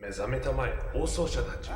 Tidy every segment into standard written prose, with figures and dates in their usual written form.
目覚めたまえ放送者たち。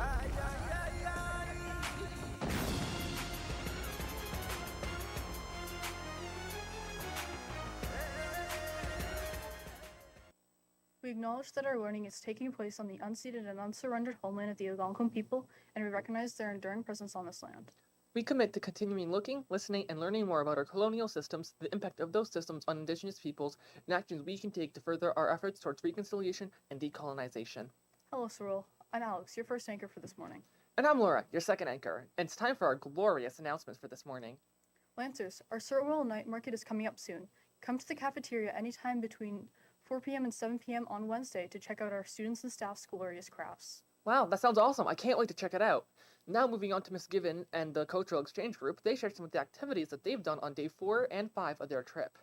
We acknowledge that our learning is taking place on the unceded and unsurrendered homeland of the Algonquin people, and we recognize their enduring presence on this land. We commit to continuing looking, listening, and learning more about our colonial systems, the impact of those systems on Indigenous peoples, and actions we can take to further our efforts towards reconciliation and decolonization. Hello, Cyril. I'm Alex, your first anchor for this morning. And I'm Laura, your second anchor, and it's time for our glorious announcements for this morning. Lancers, our Sirtwell Night Market is coming up soon. Come to the cafeteria anytime between 4 p.m. and 7 p.m. on Wednesday to check out our students' and staff's glorious crafts. Wow, that sounds awesome. I can't wait to check it out. Now moving on to Miss Given and the Cultural Exchange Group, they shared some of the activities that they've done on day 4 and 5 of their trip.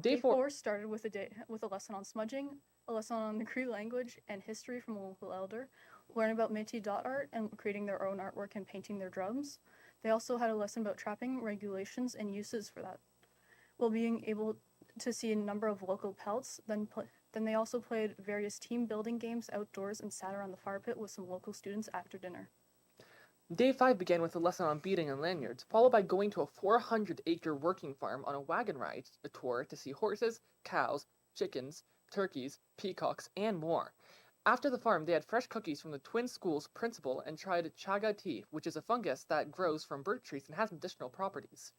Day 4 started with a lesson on smudging, a lesson on the Cree language and history from a local elder, learn about Métis dot art and creating their own artwork and painting their drums. They also had a lesson about trapping, regulations, and uses for that, while being able to see a number of local pelts. Then they also played various team building games outdoors and sat around the fire pit with some local students after dinner. Day 5 began with a lesson on beading and lanyards, followed by going to a 400-acre working farm on a wagon ride, a tour to see horses, cows, chickens, turkeys, peacocks, and more. After the farm, they had fresh cookies from the twin school's principal and tried chaga tea, which is a fungus that grows from birch trees and has medicinal properties.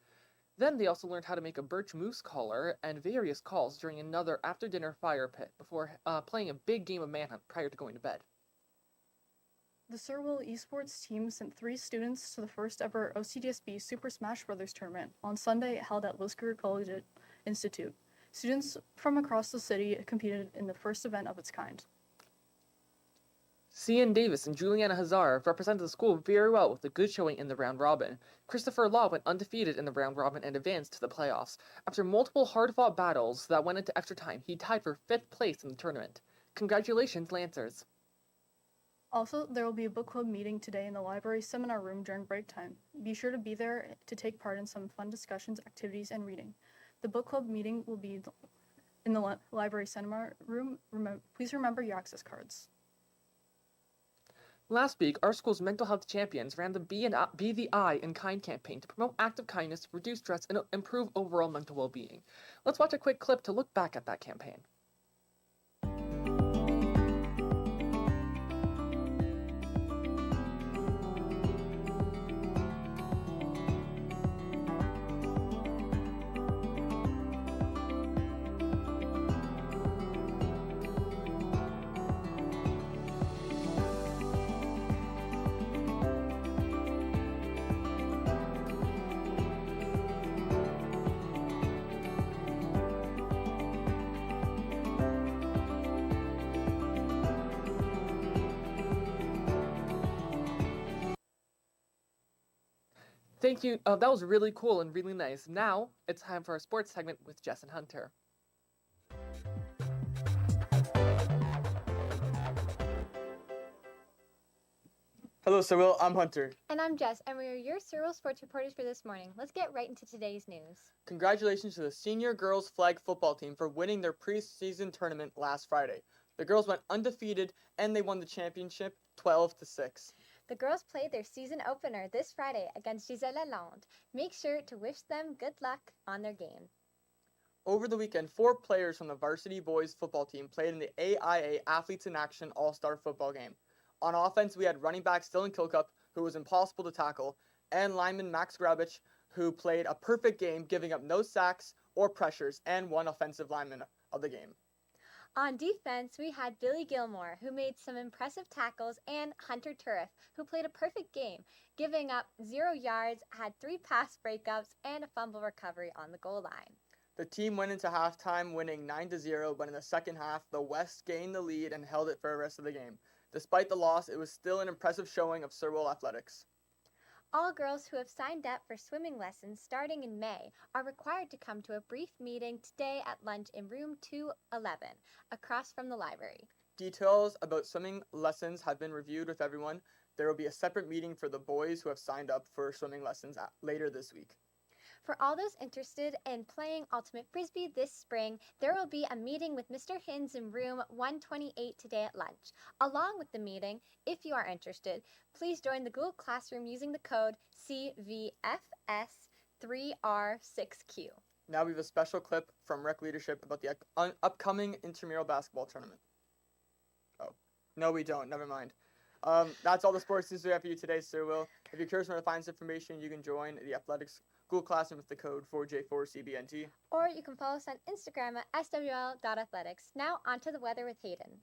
Then they also learned how to make a birch moose collar and various calls during another after-dinner fire pit before playing a big game of manhunt prior to going to bed. The Sirtwell esports team sent 3 students to the first ever OCDSB Super Smash Bros. Tournament on Sunday held at Lisgar Collegiate Institute. Students from across the city competed in the first event of its kind. Cian Davis and Juliana Hazar represented the school very well with a good showing in the round robin. Christopher Law went undefeated in the round robin and advanced to the playoffs. After multiple hard-fought battles that went into extra time, he tied for 5th place in the tournament. Congratulations, Lancers! Also, there will be a book club meeting today in the library seminar room during break time. Be sure to be there to take part in some fun discussions, activities, and reading. The book club meeting will be in the library seminar room. Please remember your access cards. Last week, our school's mental health champions ran the Be the Eye and Kind campaign to promote acts of kindness, reduce stress, and improve overall mental well-being. Let's watch a quick clip to look back at that campaign. Thank you. That was really cool and really nice. Now, it's time for our sports segment with Jess and Hunter. Hello, Cyril. I'm Hunter. And I'm Jess, and we are your Cyril Sports reporters for this morning. Let's get right into today's news. Congratulations to the senior girls flag football team for winning their preseason tournament last Friday. The girls went undefeated, and they won the championship 12-6. The girls played their season opener this Friday against Giselle Lalonde. Make sure to wish them good luck on their game. Over the weekend, 4 players from the varsity boys football team played in the AIA Athletes in Action All-Star football game. On offense, we had running back Dylan Kilcup, who was impossible to tackle, and lineman Max Grabich, who played a perfect game, giving up no sacks or pressures, and 1 offensive lineman of the game. On defense, we had Billy Gilmore, who made some impressive tackles, and Hunter Turif, who played a perfect game, giving up 0 yards, had 3 pass breakups, and a fumble recovery on the goal line. The team went into halftime winning 9-0, but in the second half, the West gained the lead and held it for the rest of the game. Despite the loss, it was still an impressive showing of Sirtwell athletics. All girls who have signed up for swimming lessons starting in May are required to come to a brief meeting today at lunch in room 211, across from the library. Details about swimming lessons have been reviewed with everyone. There will be a separate meeting for the boys who have signed up for swimming lessons later this week. For all those interested in playing Ultimate Frisbee this spring, there will be a meeting with Mr. Hins in room 128 today at lunch. Along with the meeting, if you are interested, please join the Google Classroom using the code CVFS3R6Q. Now we have a special clip from Rec Leadership about the upcoming intramural basketball tournament. Oh, no we don't, never mind. That's all the sports news we have for you today, Sir Will. If you're curious where to find this information, you can join the Athletics Google Classroom with the code 4J4CBNT. Or you can follow us on Instagram at swl.athletics. Now on to the weather with Hayden.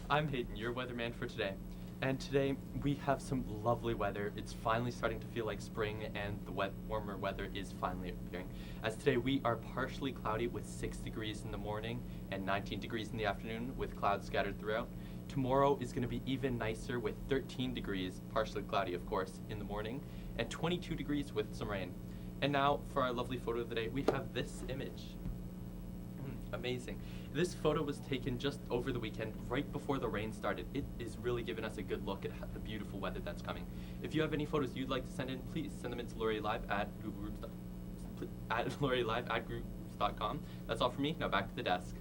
I'm Hayden, your weatherman for today. And today we have some lovely weather. It's finally starting to feel like spring and the warmer weather is finally appearing. As today we are partially cloudy with 6 degrees in the morning and 19 degrees in the afternoon with clouds scattered throughout. Tomorrow is going to be even nicer with 13 degrees, partially cloudy of course, in the morning and 22 degrees with some rain. And now for our lovely photo of the day, we have this image. Amazing. This photo was taken just over the weekend, right before the rain started. It is really giving us a good look at the beautiful weather that's coming. If you have any photos you'd like to send in, please send them into LaurierLive@groups.com. That's all for me. Now back to the desk.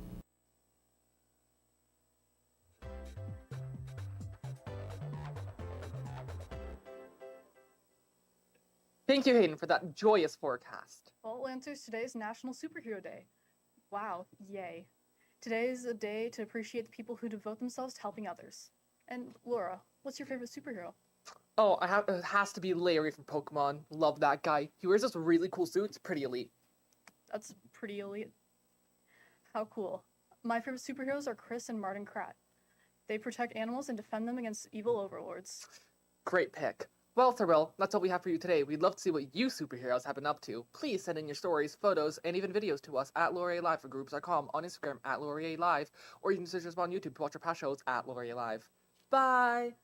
Thank you, Hayden, for that joyous forecast. Well, Lancers, today is National Superhero Day. Wow, yay. Today is a day to appreciate the people who devote themselves to helping others. And Laura, what's your favorite superhero? Oh, it has to be Laurier from Pokemon. Love that guy. He wears this really cool suit. It's pretty elite. That's pretty elite. How cool. My favorite superheroes are Chris and Martin Kratt. They protect animals and defend them against evil overlords. Great pick. Well, Thurwell, that's all we have for you today. We'd love to see what you superheroes have been up to. Please send in your stories, photos, and even videos to us at LaurierLive for groups.com, on Instagram at LaurierLive, or you can search us on YouTube to watch our past shows at LaurierLive. Bye!